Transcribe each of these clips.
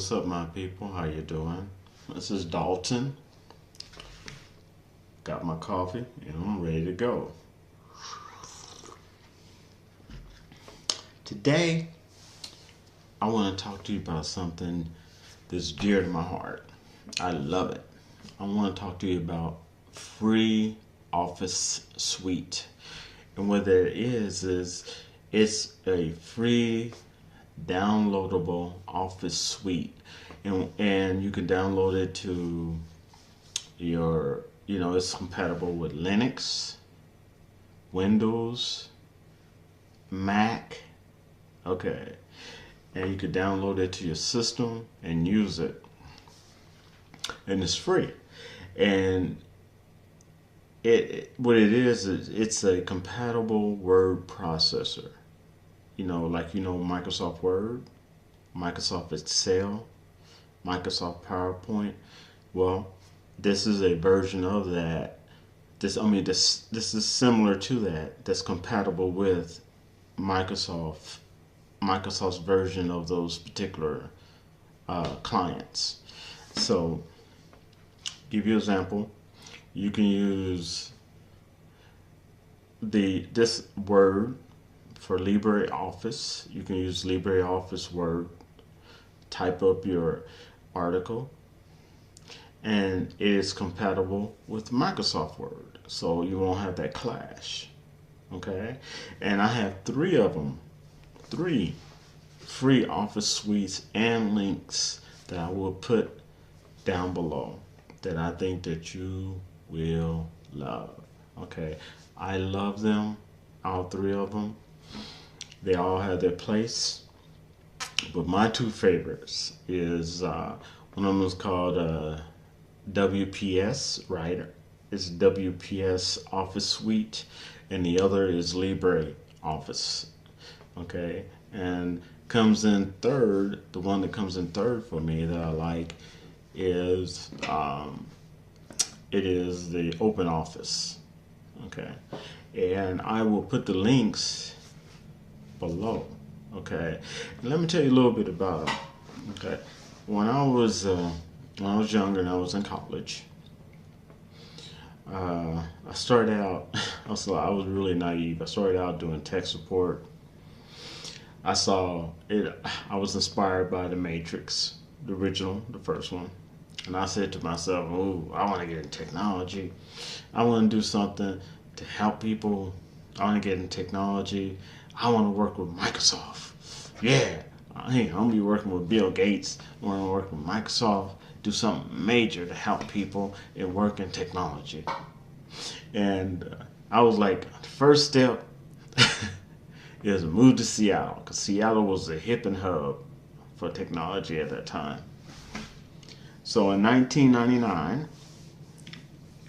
what's up, my people? How you doing? This is Dalton. Got my coffee and I'm ready to go. Today, I want to talk to you about something that's dear to my heart. I love it. I want to talk to you about free office suite. And what that is it's a free downloadable office suite. And you can download it to your, it's compatible with Linux, Windows, Mac. Okay. And you can download it to your system and use it. And it's free. And what it is it's a compatible word processor. Microsoft Word, Microsoft Excel, Microsoft PowerPoint. Well, this is a version of that. This is similar to that. That's compatible with Microsoft's version of those particular clients. So, give you an example. You can use this Word for LibreOffice. You can use LibreOffice Word, type up your article, and it is compatible with Microsoft Word, so you won't have that clash. Okay, and I have three of them, three free office suites and links that I will put down below that I think that you will love. Okay, I love them, all three of them. They all have their place, but my two favorites is one of them is called WPS, right? It's WPS Office Suite, and the other is LibreOffice. Okay, and comes in third. The one that comes in third for me that I like is it is the Open Office. Okay, and I will put the links below. Okay, and let me tell you a little bit about them. Okay, when I was younger and I was in college, I started out. I was really naive. I started out doing tech support. I saw it. I was inspired by The Matrix, the original, the first one. And I said to myself, "Oh, I want to get in technology. I want to do something to help people. I want to get in technology. I want to work with Microsoft. Yeah, hey, I'm gonna be working with Bill Gates. I want to work with Microsoft. Do something major to help people and work in technology." And I was like, the first step is to move to Seattle, because Seattle was the hip and hub for technology at that time. So in 1999,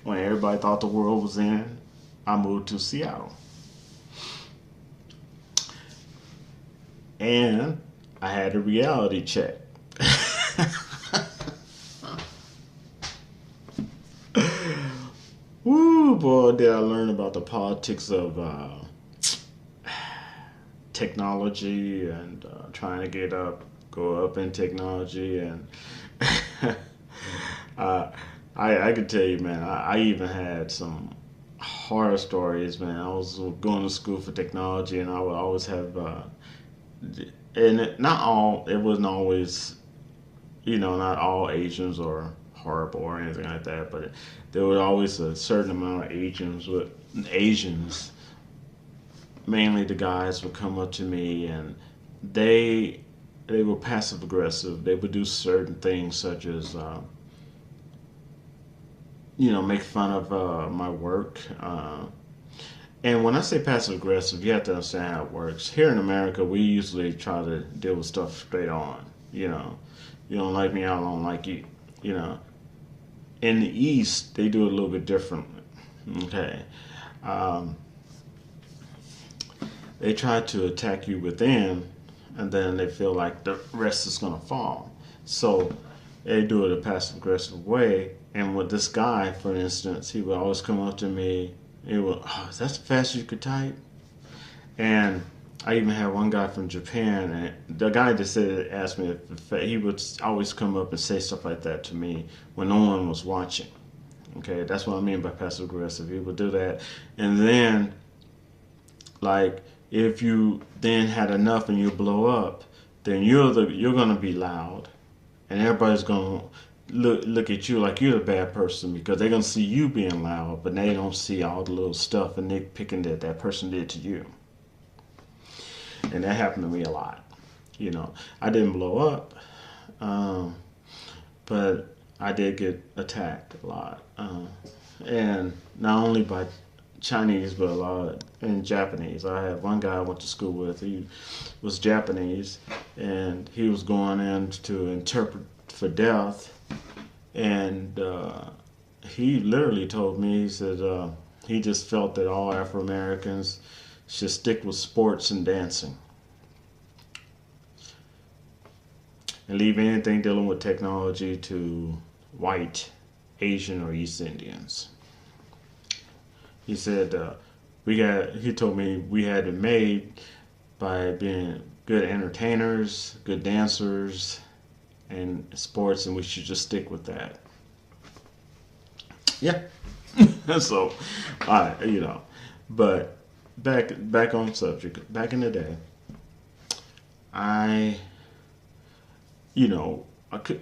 when everybody thought the world was in, I moved to Seattle. And I had a reality check. Woo, boy, did I learn about the politics of technology and trying to go up in technology. And I could tell you, man, I even had some horror stories, man. I was going to school for technology, and I would always have, it wasn't always, not all Asians are horrible or anything like that, but there was always a certain amount of Asians, mainly the guys, would come up to me, and they were passive aggressive. They would do certain things such as make fun of my work. And when I say passive aggressive, you have to understand how it works. Here in America, we usually try to deal with stuff straight on. You don't like me, I don't like you. In the East, they do it a little bit differently. Okay. They try to attack you within, and then they feel like the rest is going to fall. So they do it a passive aggressive way. And with this guy, for instance, he would always come up to me. He would, "Oh, is that the fastest you could type?" And I even had one guy from Japan, and the guy just asked me if he would always come up and say stuff like that to me when no one was watching. Okay, that's what I mean by passive aggressive. He would do that, and then like if you then had enough and you blow up, then you're gonna be loud, and everybody's gonna look at you like you're the bad person because they're gonna see you being loud, but they don't see all the little stuff and nitpicking that person did to you. And that happened to me a lot. You know, I didn't blow up, but I did get attacked a lot, and not only by Chinese, but a lot in Japanese. I had one guy I went to school with. He was Japanese, and he was going in to interpret for death, and he literally told me, he said he just felt that all Afro Americans should stick with sports and dancing and leave anything dealing with technology to white, Asian, or East Indians. He said he told me we had it made by being good entertainers, good dancers, and sports, and we should just stick with that. Yeah. So, but back on subject. Back in the day, I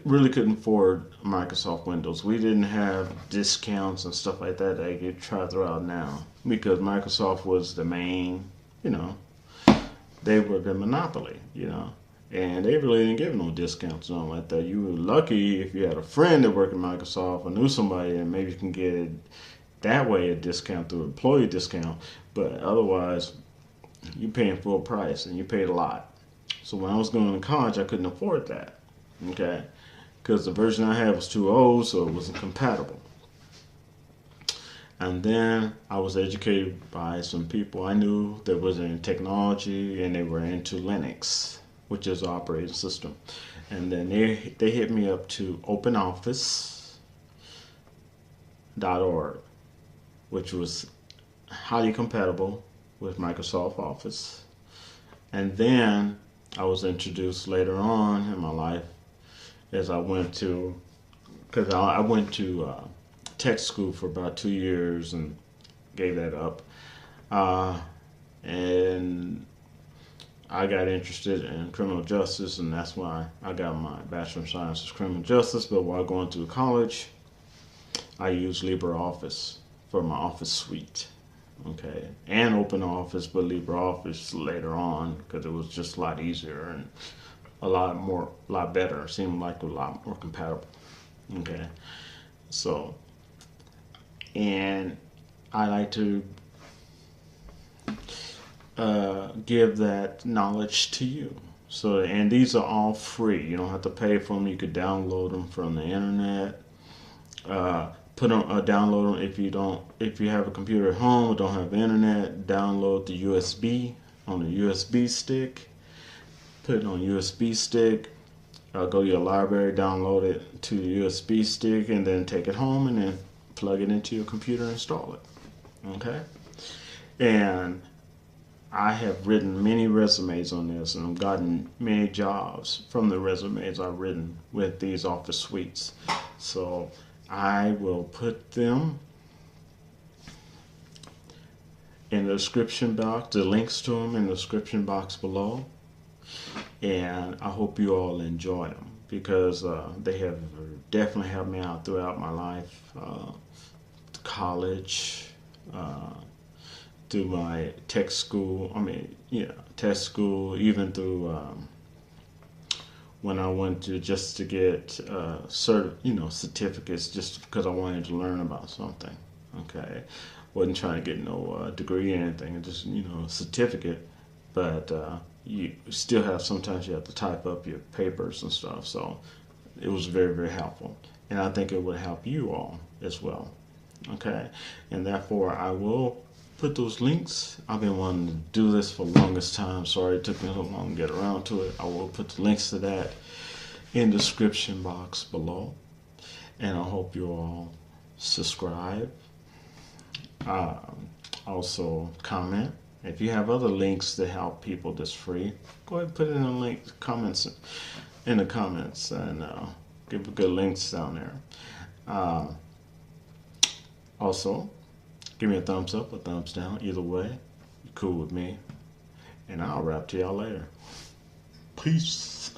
really couldn't afford Microsoft Windows. We didn't have discounts and stuff like that I could try throughout now because Microsoft was the main, they were the monopoly, and they really didn't give no discounts or nothing like that. You were lucky if you had a friend that worked at Microsoft or knew somebody and maybe you can get it that way, a discount through employee discount, but otherwise you're paying full price and you paid a lot. So when I was going to college, I couldn't afford that. Okay, because the version I had was too old, so it wasn't compatible. And then I was educated by some people I knew that was in technology, and they were into Linux, which is an operating system. And then they hit me up to openoffice.org, which was highly compatible with Microsoft Office. And then I was introduced later on in my life as I went to, because I went to tech school for about 2 years and gave that up. And I got interested in criminal justice, and that's why I got my Bachelor of Science in Criminal Justice. But while going through college, I used LibreOffice for my office suite. Okay, and OpenOffice, but LibreOffice later on because it was just a lot easier and a lot better. It seemed like a lot more compatible. Okay, so, and I like to give that knowledge to you. So, and these are all free. You don't have to pay for them. You could download them from the internet. Download them if you have a computer at home or don't have internet. Download the USB on the USB stick. Put it on USB stick. Go to your library, download it to the USB stick, and then take it home and then plug it into your computer and install it. Okay? And I have written many resumes on this, and I've gotten many jobs from the resumes I've written with these office suites. So I will put them in the description box, the links to them in the description box below. And I hope you all enjoy them because they have definitely helped me out throughout my life, college, through my tech school. Tech school, even through when I went to just to get certificates, just because I wanted to learn about something. Okay, wasn't trying to get no degree or anything, just certificate. But you still have, sometimes you have to type up your papers and stuff. So it was very, very helpful, and I think it would help you all as well. Okay, and therefore I will put those links. I've been wanting to do this for the longest time. Sorry it took me so long to get around to it. I will put the links to that in the description box below. And I hope you all subscribe. Also comment If you have other links to help people that's free, go ahead and put it in the the comments, and give good links down there. Uh, Also, give me a thumbs up, a thumbs down. Either way, you're cool with me. And I'll rap to y'all later. Peace.